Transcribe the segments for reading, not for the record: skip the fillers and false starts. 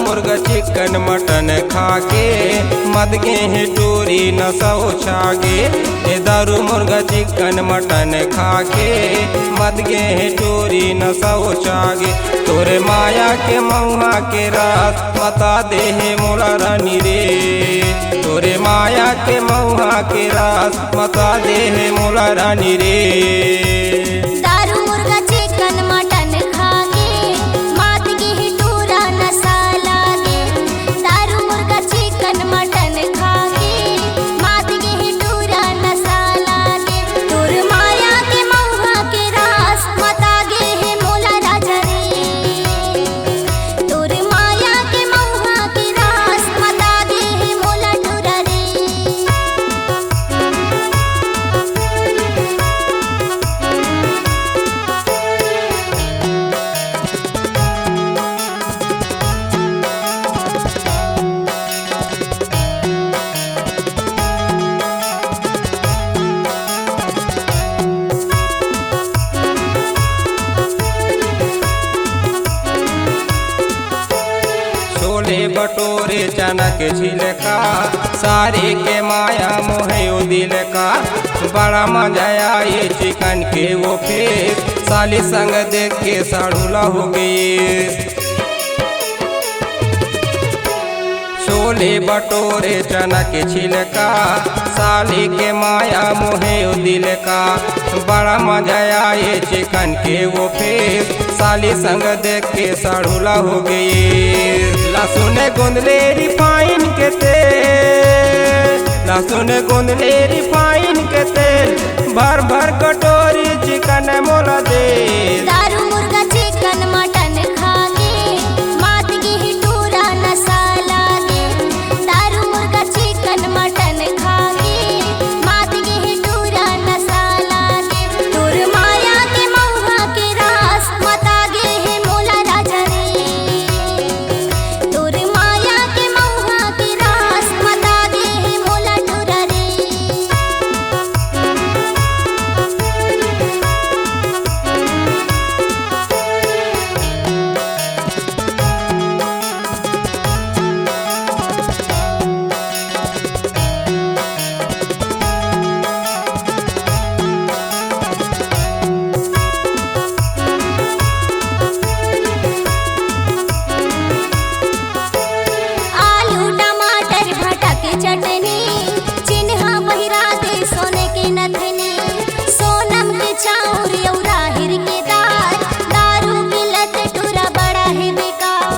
मुर्गा चिकन मटन खाके मद गे हैं टूरी नसो छागे। ए दारू मुर्गा चिकन मटन खाके मद गे हैं टूरी नसो छागे। तोरे माया के मऊहा के रात बता दे है मोला रानी रे। तोरे माया के मऊहा के रात बता दे है मोला रानी रे। दारू मुर्गा चिकन मटन खाके मात गे ही टूरा नशा लागे। दारू मुर्गा चिकन मटन खाके मात गे ही टूरा नशा लागे। तोर माया के मऊहा के रास मता गे है मोला राजा रे। तोर माया के मऊहा के रास मता गे है मोला टूरा रे। छोले भटूरे चना के छिलका सारी के माया मोहे दिल का। बड़ा मजा आए चिकन के वो फेस साली संग देख के साड़ूला हो गई। छोले भटूरे चना के छिलका साली के माया मोहे दिल का। बड़ा मजा आए चिकन के वो फेस साली संग देख के साड़ूला हो गई। लहसुन गुंदले रिफाइन के तेल, लहसुन गुंदले रिफाइन के तेल भर भर कटोरी चिकन मोला दे। दारू मुर्गा चिकन मटन खाके मात गे ही टूरा नशा लागे। दारू मुर्गा चिकन मटन खाके मात गे ही टूरा नशा लागे। तोर माया के मऊहा के रास मता गे है मोला राजा रे। तोर माया के मऊहा के रास मता गे है मोला टूरा रे। आलू टमाटर भटा के चटनी चिन्हा पहिरा दे सोने के नथनी। सोनम के चाउर औरा हिर के दाल दारू की लत टूरा बड़ा है बेकार।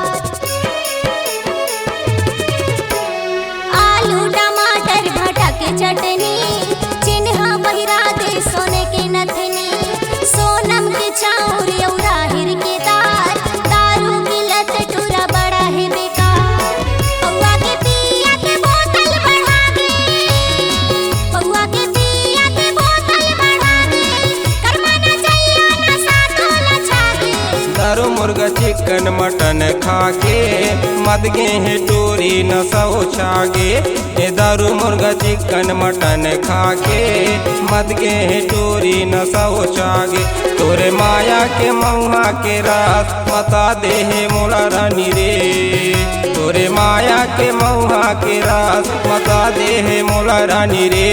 आलू टमाटर भटा के चटनी चिन्हा पहिरा दे सोने के नथनी। सोनम के चाउर औरा हिर के दाल दारू की लत टूरा बड़ा है बेकार। पौआ के पिया के बोतल बढ़ा दे। पौआ के पिया के बोतल बढ़ा दे। करमाना चाहिए ना सातोला छागे। दारू मुर्गा चिकन मटन खाके मद गे हैं टूरी नसो छागे। ए दारू मुर्गा चिकन मटन खाके मद गे हैं टूरी नसो छागे। तोरे माया के मऊहा के रात बता दे है मोला रानी रे। तोरे माया के मऊहा के रात बता दे है मोला रानी रे।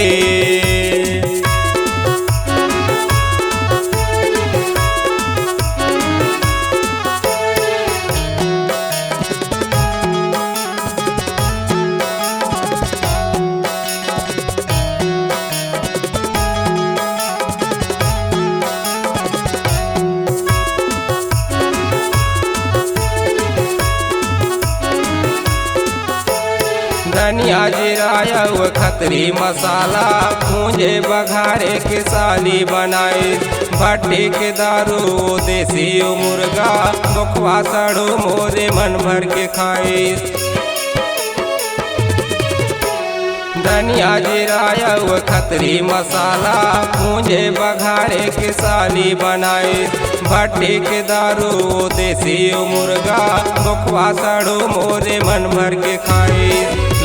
धनिया जीरा व खतरी मसाला मुझे बघारे के साली बनाए। भट्टी के दारू देसी मुर्गा बखवा सड़ो मोरे मन भर के खाए। धनिया जीरा व खतरी मसाला मुझे बघारे के साली बनाए। भट्टी के दारू देसी मुर्गा बखवा सड़ो मोरे मन भर के खाए।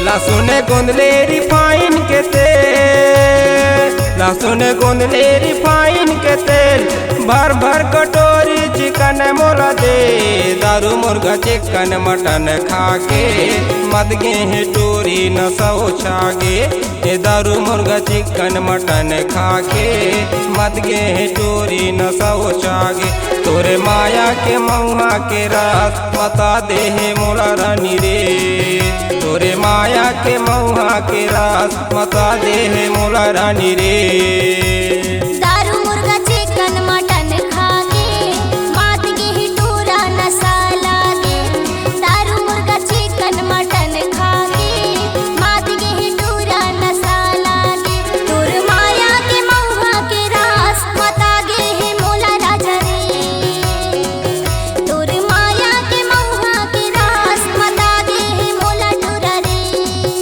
लहसुन गुंदले रिफाइन के तेल, लहसुन गुंदले रिफाइन के तेल भर भर कटोरी चिकन मन मोला दे दारू मुर्गा चिकन मटन खाके मत गे है टोरी न सौ छागे ए दारू मुर्गा चिकन मटन खाके मत गे है टोरी न सौ छागे तोरे माया के मऊहा के रात बता दे है मोला रानी रे तोरे माया के मऊहा के रात बता दे है मोला रानी रे दारू मुर्गा चिकन मटन खाके मात गे ही टूरा नशा लागे दारू मुर्गा चिकन मटन खाके मात गे ही टूरा नशा लागे तोर माया के मऊहा के रास बता गे है मोला राजा रे तोर माया के मऊहा के रास बता गे है मोला टूरा रे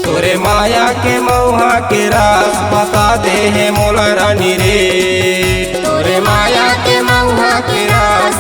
तोरे माया के मऊहा के रास बता दे है मोला रानी रे तोरे माया के मऊहा के रास